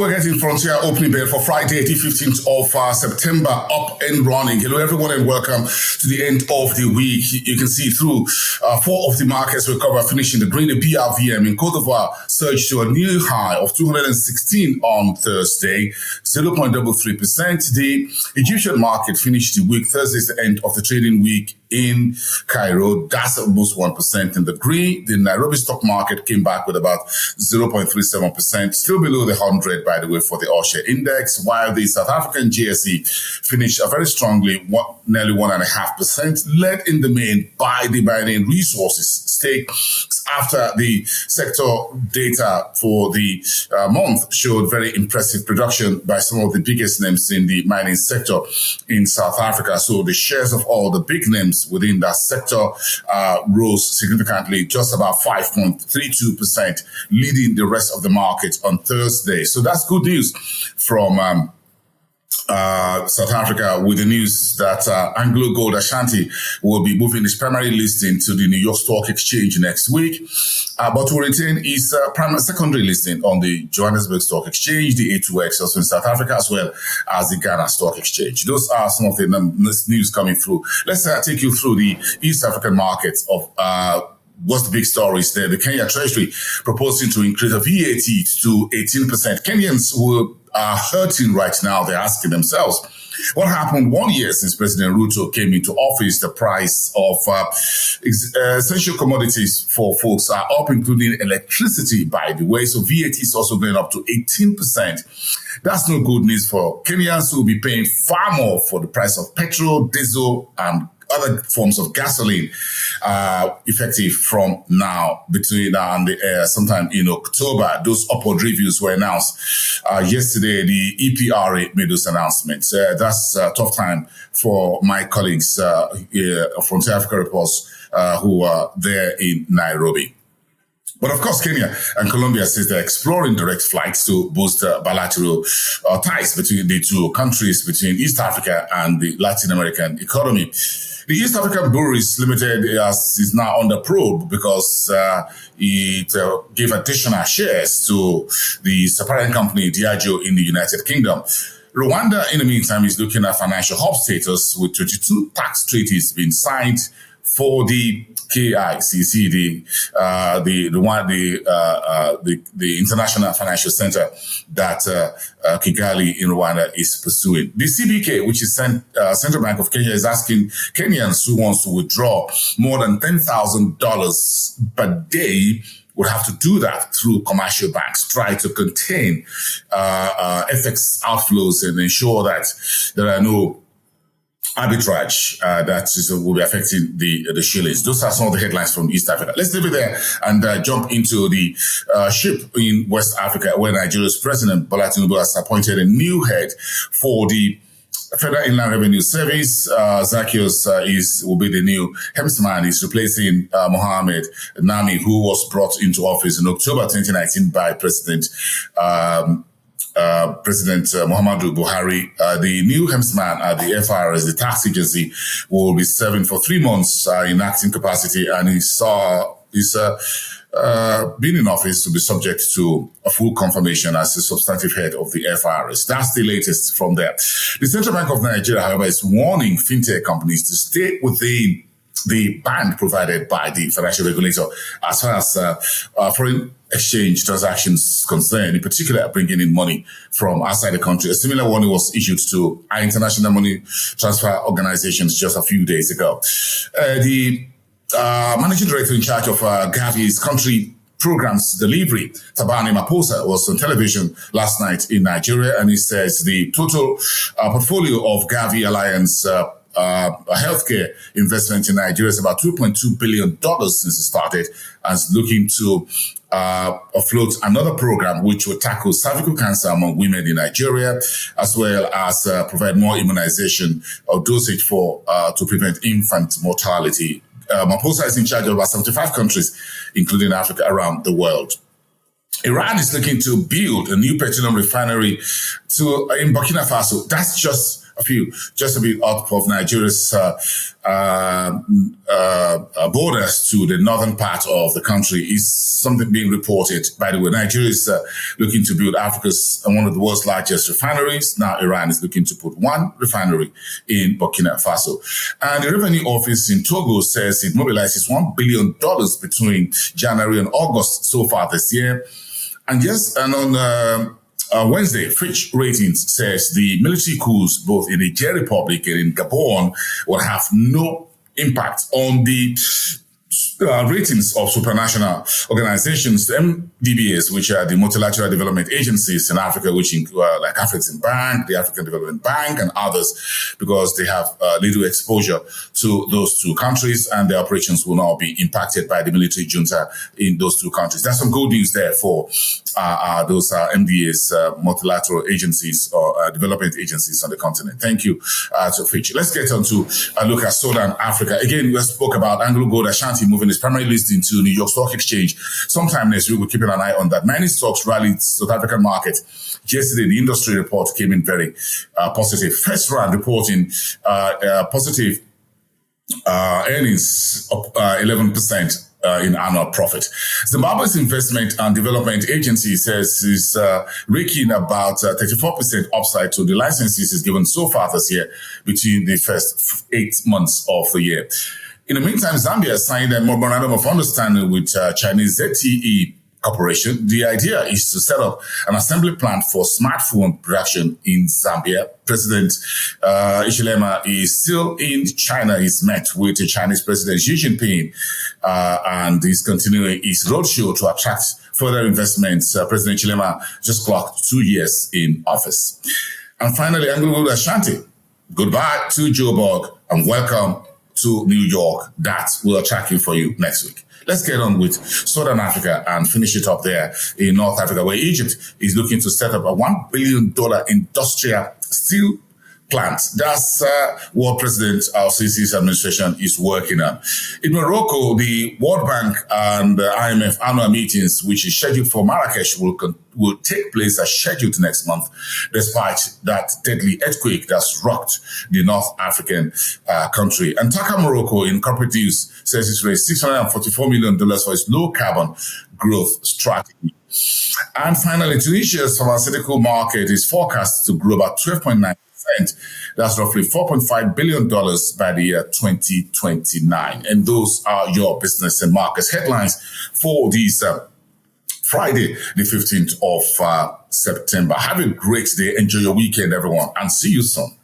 we're getting Frontier opening bell for Friday, the 15th of September, up and running. Hello, everyone, and welcome to the end of the week. You can see through four of the markets we cover, finishing the green. The BRVM in Côte d'Ivoire surged to a new high of 216 on Thursday, 0.33%. The Egyptian market finished the week. Thursday is the end of the trading week in Cairo. That's almost 1% in the green. The Nairobi stock market came back with about 0.37%, still below the 100, by the way, for the all-share index, while the South African JSE finished very strongly, nearly 1.5%, led in the main by the Binance Resources stake after the sector data for the month showed very impressive production by some of the biggest names in the mining sector in South Africa. So the shares of all the big names within that sector rose significantly, just about 5.32%, leading the rest of the market on Thursday. So that's good news from South Africa, with the news that Anglo Gold Ashanti will be moving its primary listing to the New York Stock Exchange next week, but will retain its secondary listing on the Johannesburg Stock Exchange, the A2X, also in South Africa, as well as the Ghana Stock Exchange. Those are some of the news coming through. Let's take you through the East African markets of what's the big stories there. The Kenya Treasury proposing to increase the VAT to 18%. Kenyans who are hurting right now. They're asking themselves, what happened 1 year since President Ruto came into office? The price of essential commodities for folks are up, including electricity, by the way. So VAT is also going up to 18%. That's no good news for Kenyans, who will be paying far more for the price of petrol, diesel, and other forms of gasoline, effective from now, between now and sometime in October. Those upward reviews were announced yesterday. The EPRA made those announcements. That's a tough time for my colleagues from South Africa Reports who are there in Nairobi. But of course, Kenya and Colombia says they're exploring direct flights to boost bilateral ties between the two countries, between East Africa and the Latin American economy. The East African Breweries Limited is now under probe because it gave additional shares to the parent company Diageo in the United Kingdom. Rwanda, in the meantime, is looking at financial hub status, with 22 tax treaties being signed for the KICC, the International Financial Center that Kigali in Rwanda is pursuing. The CBK, which is Central Bank of Kenya, is asking Kenyans who wants to withdraw more than $10,000 per day would have to do that through commercial banks, try to contain FX outflows and ensure that there are no arbitrage that will be affecting the shillings. Those are some of the headlines from East Africa. Let's leave it there and jump into the ship in West Africa, where Nigeria's President Bola Tinubu has appointed a new head for the Federal Inland Revenue Service. Zacchaeus will be the new helmsman. He's replacing Mohamed Nami, who was brought into office in October 2019 by President Muhammadu Buhari. The new helmsman at the FIRS, the tax agency, will be serving for 3 months in acting capacity, and he's been in office to be subject to a full confirmation as the substantive head of the FIRS. That's the latest from there. The Central Bank of Nigeria, however, is warning fintech companies to stay within the band provided by the financial regulator as far as foreign exchange transactions concerned, in particular bringing in money from outside the country. A similar warning was issued to our international money transfer organizations just a few days ago. The managing director in charge of Gavi's country programs delivery, Tabani Maposa, was on television last night in Nigeria, and he says the total portfolio of Gavi Alliance healthcare investment in Nigeria is about $2.2 billion since it started, and is looking to afloat another program which will tackle cervical cancer among women in Nigeria, as well as provide more immunization or dosage for to prevent infant mortality. Maposa is in charge of about 75 countries, including Africa, around the world. Iran is looking to build a new petroleum refinery in Burkina Faso. That's just just a bit out of Nigeria's borders to the northern part of the country is something being reported. By the way, Nigeria is looking to build Africa's one of the world's largest refineries. Now Iran is looking to put one refinery in Burkina Faso. And the Revenue Office in Togo says it mobilizes $1 billion between January and August so far this year. And on Wednesday, Fitch Ratings says the military coups both in the Niger Republic and in Gabon will have no impact on the ratings of supranational organizations, the MDBs, which are the multilateral development agencies in Africa, which include like Afreximbank, the African Development Bank, and others, because they have little exposure to those two countries, and their operations will not be impacted by the military junta in those two countries. There's some good news there for those MDAs, multilateral agencies or development agencies on the continent. Thank you to Fitch. Let's get on to look at Southern Africa. Again, we spoke about AngloGold Ashanti moving its primary listing to New York Stock Exchange. Sometime next week, we're keeping an eye on that. Mining stocks rallied South African market. Yesterday, the industry report came in very positive. First round reporting positive earnings up 11%. In annual profit. Zimbabwe's Investment and Development Agency says is raking about 34% upside to the licenses it's given so far this year between the first 8 months of the year. In the meantime, Zambia signed a memorandum of understanding with Chinese ZTE Corporation. The idea is to set up an assembly plant for smartphone production in Zambia. President Hichilema is still in China. He's met with the Chinese President Xi Jinping and he's continuing his roadshow to attract further investments. President Hichilema just clocked 2 years in office. And finally, AngloGold Ashanti. Goodbye to Joburg and welcome to New York. That will attract you for you next week. Let's get on with Southern Africa and finish it up there in North Africa, where Egypt is looking to set up a $1 billion industrial steel plant. That's what President Al-Sisi's administration is working on. In Morocco, the World Bank and the IMF annual meetings, which is scheduled for Marrakesh, will take place as scheduled next month, despite that deadly earthquake that's rocked the North African country. And Taka Morocco, in corporate news, says it's raised $644 million for its low-carbon growth strategy. And finally, Tunisia's pharmaceutical market is forecast to grow about 12.9%. That's roughly $4.5 billion by the year 2029. And those are your business and markets headlines for these Friday, the 15th of September. Have a great day. Enjoy your weekend, everyone, and see you soon.